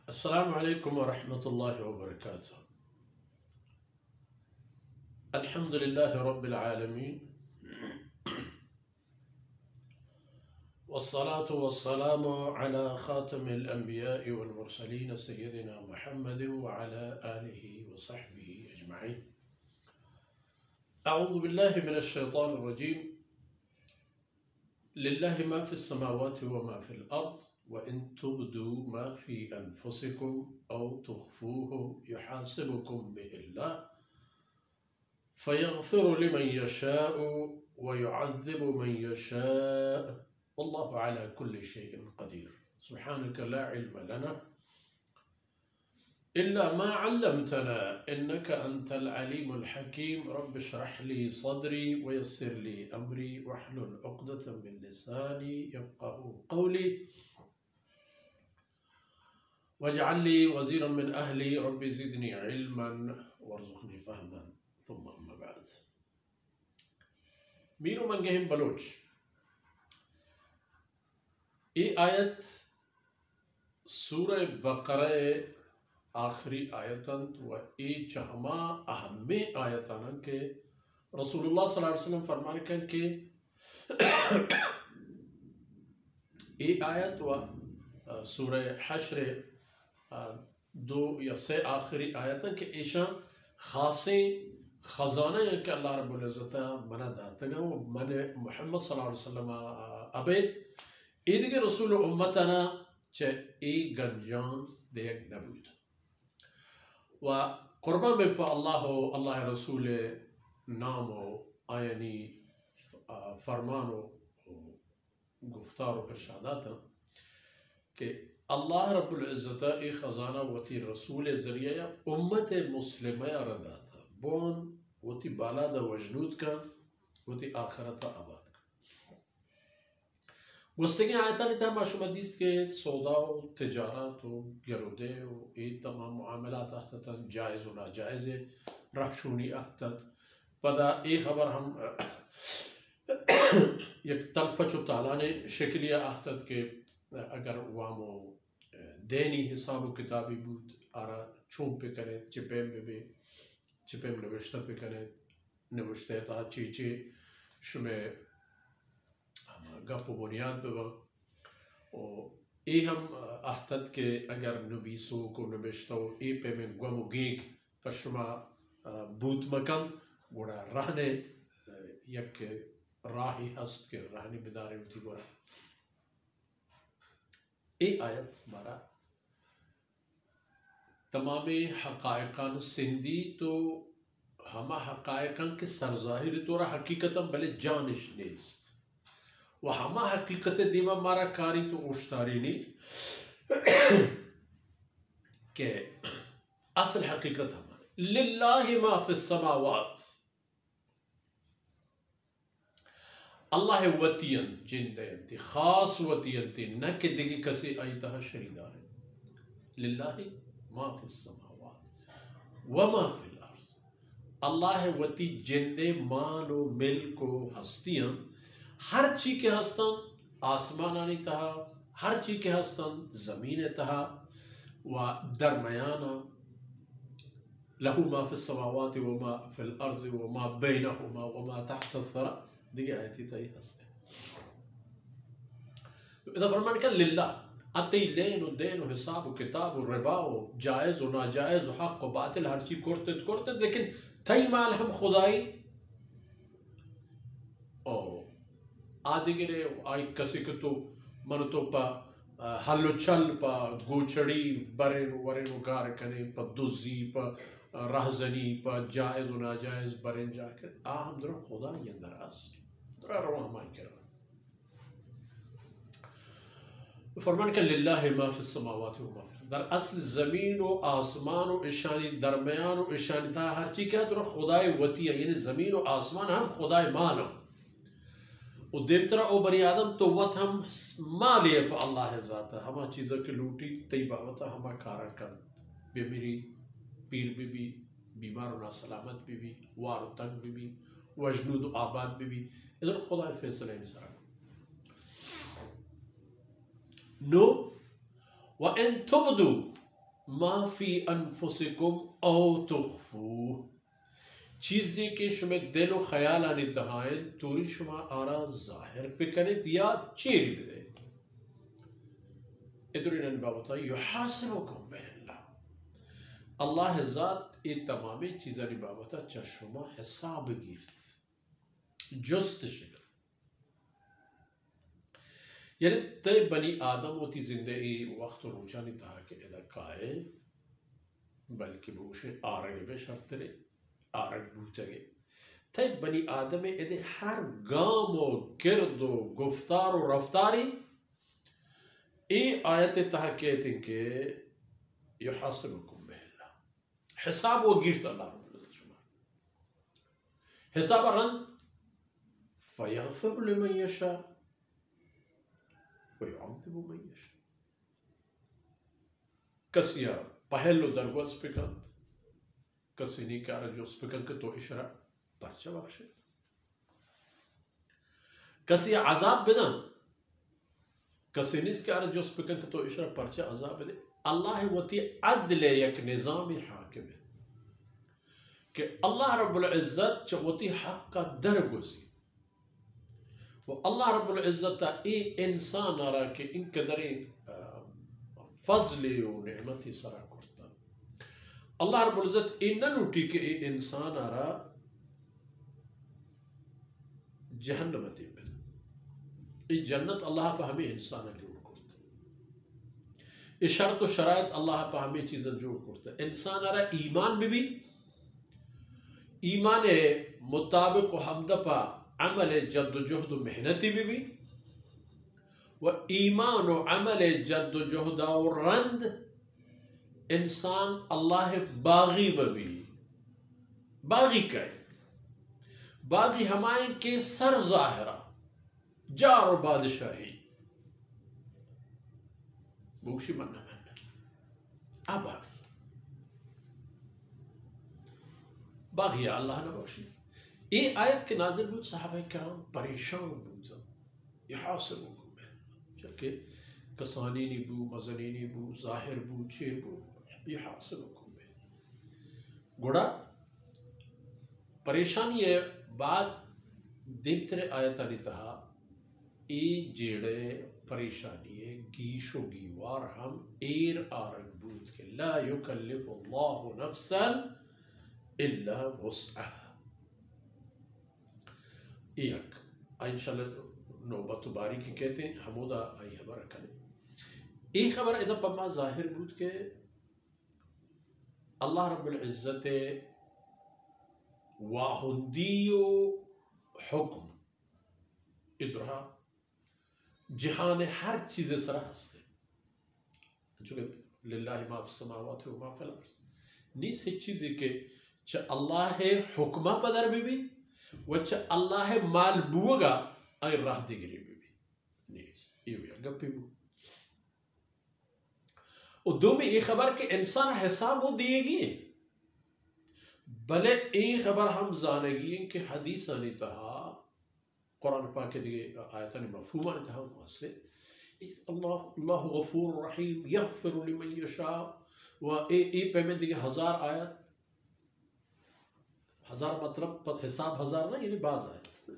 السلام عليكم ورحمة الله وبركاته. الحمد لله رب العالمين، والصلاة والسلام على خاتم الأنبياء والمرسلين سيدنا محمد وعلى آله وصحبه أجمعين. أعوذ بالله من الشيطان الرجيم. لله ما في السماوات وما في الأرض وإن تبدوا ما في أنفسكم أو تخفوه يحاسبكم به الله فيغفر لمن يشاء ويعذب من يشاء والله على كل شيء قدير. سبحانك لا علم لنا إلا ما علمتنا إنك أنت العليم الحكيم. رب اشرح لي صدري ويسر لي أمري واحلل عقدة من لساني يفقهوا قولي واجعل لي وزيرا من أهلي. رب زدني علما وارزقني فهما. ثم أما بعد. ميرو منجهم بلوچ ای آیت سورہ بقرہ آخری آیتاً و ای چہما اہمی آیتاً کہ رسول اللہ صلی اللہ علیہ وسلم فرمانے کن کہ ای آیت و سورہ حشر دو یا سے آخری آیتاً کہ ایشان خاصیں خزانہ ہے کہ اللہ رب العزت منہ داتا گا و من محمد صلی اللہ علیہ وسلم عبید ایدگی رسول امتنا چه ای گنجان دیگ نبود و قربان میں پا اللہ رسول نام و آیانی فرمان و گفتار و ارشادات کہ اللہ رب العزت ای خزانہ وتی رسول ذریعہ امت مسلمہ رداتا بون وتی بالا دا وجنود کا وتی آخرت آباد کا گستگی آیتانی تا معشوم دیست کہ سودا و تجارت و گرودے و ای تمام معاملات احتتا جائز و ناجائز رحشونی احتت پدا ای خبر ہم یک تلپچ و تالانے شکلی احتت کہ اگر وامو دینی حساب و کتابی بود آرا چون پہ کرے چپیم نوشتہ پہ کرے نوشتے تا چیچے شمیں گپ و بنیاد ببا و ای ہم احتد کے اگر نبیسو کو نبشتو ای پہ میں گم و گیگ پشما بوت مکن گوڑا رہنے یک راہی ہست کے رہنی بدارے ہوتی گوڑا ای آیت بارا تمام حقائقان سندی تو ہما حقائقان کے سرظاہر تو رہا حقیقتا بلے جانش نیست و ہما حقیقت دیما مارا کاری تو اشتاری نہیں کہ اصل حقیقت ہمارے للہ ما فی السماوات اللہ وطین جندینتی خاص وطینتی نہ کہ دیگی کسی آئیتہ شریدار ہے للہ ما فی السماوات وما فی الارض اللہ وطی جندے مال و ملک و ہستیاں ہر چی کے ہستن آسمانانی تہا ہر چی کے ہستن زمین تہا و درمیانا لہو ما فی السماوات وما فی الارض وما بینہما وما تحت الثرى دیگه آیتی تایی هسته اذا فرمان کن للہ اتی لین و دین و حساب و کتاب و ربا و جائز و ناجائز و حق و باطل ہر چی کرتے لیکن تایی مال ہم خدای آدھے گرے آئی کسی کہ تو من تو پا حل و چل پا گوچڑی برین ورین و گار کنے پا دزی پا رہزنی پا جائز و ناجائز برین جا کر ہم در خدا یہ اندراز در رواں ہمائی کرو فرمان کہ للہ ما فی السماوات و ما فی در اصل زمین و آسمان و اشانی درمیان و اشانی تھا ہر چی کیا در خدای وطیہ یعنی زمین و آسمان ہم خدای مالو و دیمترا او بنی آدم تو وط ہم مالیے پا اللہ ذات ہے ہما چیزا کے لوٹی طیباوتا ہما کارا کن بیمیری پیر بھی بیمار و ناسلامت بھی وار و تنگ بھی وجنود و آباد بھی ادھر خدا فیصلہ نہیں سارا نو وَإِن تُبْدُوا ما فی انفسکم او تخفوه چیزی که شما دل و خیال آنی تهاین توری شما آرا ظاهر بکنید یا چیری بدهید. ادرین ان بابتا یحاسبکم به الله. اللہ ذات این تمامی چیزانی بابتا چا شما حساب گیرد جست شکر. یعنی تی بنی آدم و تی زندگی وقت و روچانی تها که ادا کائے بلکہ بوشے آرگ بے شرط رے آرگ بوتا گے تی بنی آدم ادے ہر گام و گرد و گفتار و رفتاری ای آیت تها کہتے ہیں کہ یحاسبکم بہ اللہ حساب و گیرت اللہ رب العزت شما حساب رن فیغفر لمن یشاء ويعذب من يشاء. کسیا پہلو درگو سپکن کسی نہیں کہا جو سپکن کہ تو اشرا پرچہ بخشے کسیا عذاب بدن کسی نہیں کہا جو سپکن کہ تو اشرا پرچہ عذاب دے. اللہ وتی عدل یک نظام حاکم ہے کہ اللہ رب العزت چوتی حق کا درگوزی و اللہ رب العزت ای انسان آرا کہ ان قدر فضلی و نعمتی سرا کرتا. اللہ رب العزت ای نلوٹی کہ ای انسان آرا جہنمتی میں ای جنت اللہ پہ ہمیں انسان جوڑ کرتا. ای شرط و شرائط اللہ پہ ہمیں چیزیں جوڑ کرتا. انسان آرا ایمان بھی ایمان مطابق و حمد پا عمل جد و جہد و محنتی بھی و ایمان و عمل جد و جہد و رند انسان اللہ باغی بھی باغی کہے باغی ہمائیں کے سر ظاہرہ جار و بادشاہی بوشی مننا باغی باغی اللہ نے بوشی. یہ آیت کے نازل بود صحابہ کرام پریشان بودا یحاسبکم بہ چلکہ کسانینی بو مزنینی بو ظاہر بو چیر بو یحاسبکم بہ گوڑا پریشانی ہے بعد دیمتر آیتانی تہا ای جیڑے پریشانی ہے گیش و گیوار ہم ایر آرگ بود کہ لا یکلف اللہ نفسا الا وسعها. ایک انشاءاللہ نوبت باری کی کہتے ہیں حمودہ آئی خبر کریں. ایک خبر ادھا پما ظاہر بود کہ اللہ رب العزت واہندی و حکم ادھرا جہان ہر چیز سرا ہستے چونکہ للہ ما فی السماوات و ما فی الارض نیس ہے چیزی کہ چا اللہ حکمہ پدر بھی وچ اللہ مال بوگا آئی راہ دیگری بھی نیس ایویا گپی بو. اور دومی ای خبر کہ انسان حساب ہو دیے گی بلے ای خبر ہم زانگی ہیں کہ حدیث آنی تہا قرآن پاک کے دیگے آیتانی مفہوم آنی تہا وہاں سے اللہ غفور رحیم یغفر لمن یشاء و ای پیمن دیگے 1000 آیت 1000 مطلب پت حساب 1000 نا یعنی بعض آیت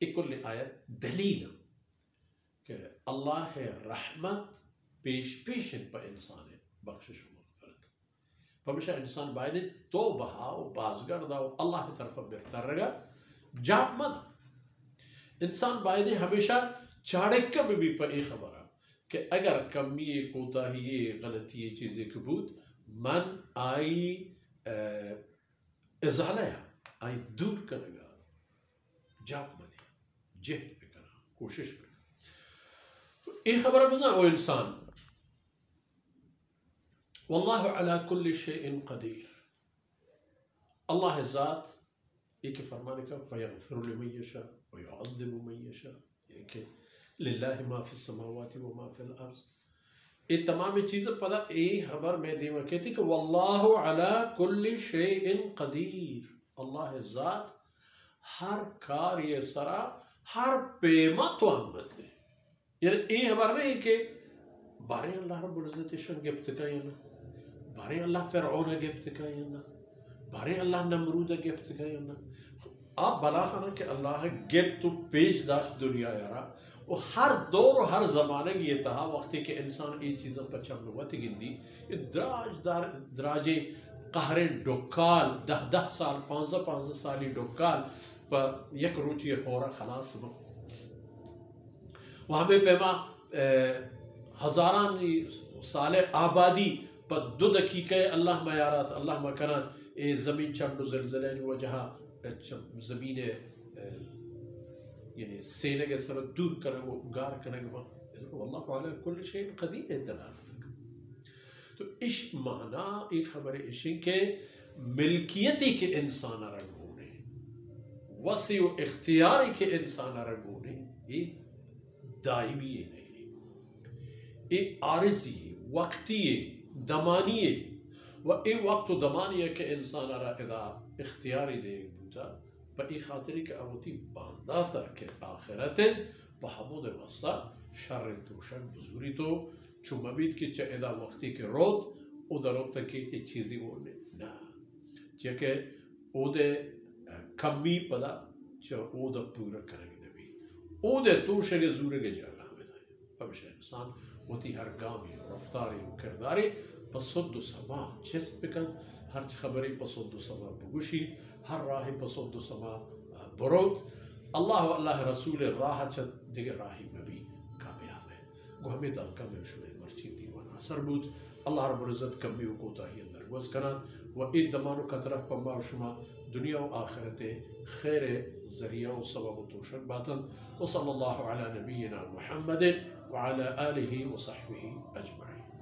اکل آیت دلیل کہ اللہ رحمت پیش پیشن پا انسان بخشش و مغفرت پمیشہ انسان باید توبہ و بازگردہ و اللہ طرف بہتر رگا جاب مد انسان باید ہمیشہ چاڑکہ بھی پا ای خبرہ کہ اگر کمی کوتاہی غلطی چیزیں کبود من آئی ازالہ آئی دور کرے گا جاب مدی جہد بکنا کوشش بکنا. ای خبر بزن او انسان واللہ علی کل شیء قدیر اللہ ذات ایک فرمانے کا فیغفر لمن یشاء ویعذب من یشاء یعنی کہ للہ ما فی السماوات و ما فی الارض. یہ تمام چیزیں پدا ای خبر میں دیمہ کہتی کہ واللہ علی کل شیء قدیر اللہ ذات ہر کار یہ سرا ہر پیما تو آمد دے. یعنی ای خبر نہیں کہ بارے اللہ رب العزت شنگ ابتکا یا نا بارے اللہ فرعون گفت کا ینا بارے اللہ نمرود گفت کا ینا آپ بلا خانا کہ اللہ گفت تو پیش داشت دنیا یارا وہ ہر دور و ہر زمانے کی یہ تہا وقتی کہ انسان یہ چیزیں پچھم لگواتی گندی یہ دراج قہرین ڈوکال 10 سال 15 سالی ڈوکال پر یک روچی ہورا خلاص با وہ ہمیں پیما ہزاران سال آبادی پر 2 دقیقے اللہ میارات اللہ مکنات اے زمین چند و زلزلین وجہا زمین یعنی سینے کے سر دور کرنے وہ گار کرنے کے واللہ علیہ کل شیء قدیر دلالت تو اس معنی ایک خبر اشی کے ملکیتی کے انسان رنگونے وسیع و اختیاری کے انسان رنگونے یہ دائمی نہیں یہ عارضی وقتی دمانی و یہ وقت و دمانی کہ انسان را ادا اختیاری دے بوتا پا ای خاطری کہ اوتی بانداتا کہ آخرت پا حمود وسطا شر توشن بزوری تو چو مبید کی چا ادا وقتی کے رود او دا روتا کی ای چیزی ہونے نا چاکہ او دے کمی پدا چا او دا پورا کرنگ نبی او دے توشن زور کے جاگا ہمیں دائی پبشہ انسان ہوتی ہر گامی رفتاری و کرداری پسند و سما چست بکن ہر خبری پسند و سما بگوشی ہر راہی پسند و سما بروت اللہ و اللہ رسول راہ چت دیگر راہی میں بھی کامیاب ہے گو ہمیں دا کمی شمیں مرچی دیوان اثر بود اللہ رب العزت کمی و کوتاہی اندر گوز کنات و اید دمانو کترہ پما شما دنیا و آخرت خیر ذریعہ و سبب و توشک باطن و صلی اللہ علی نبینا محمد وعلى آلہ و صحبہ اجمعین.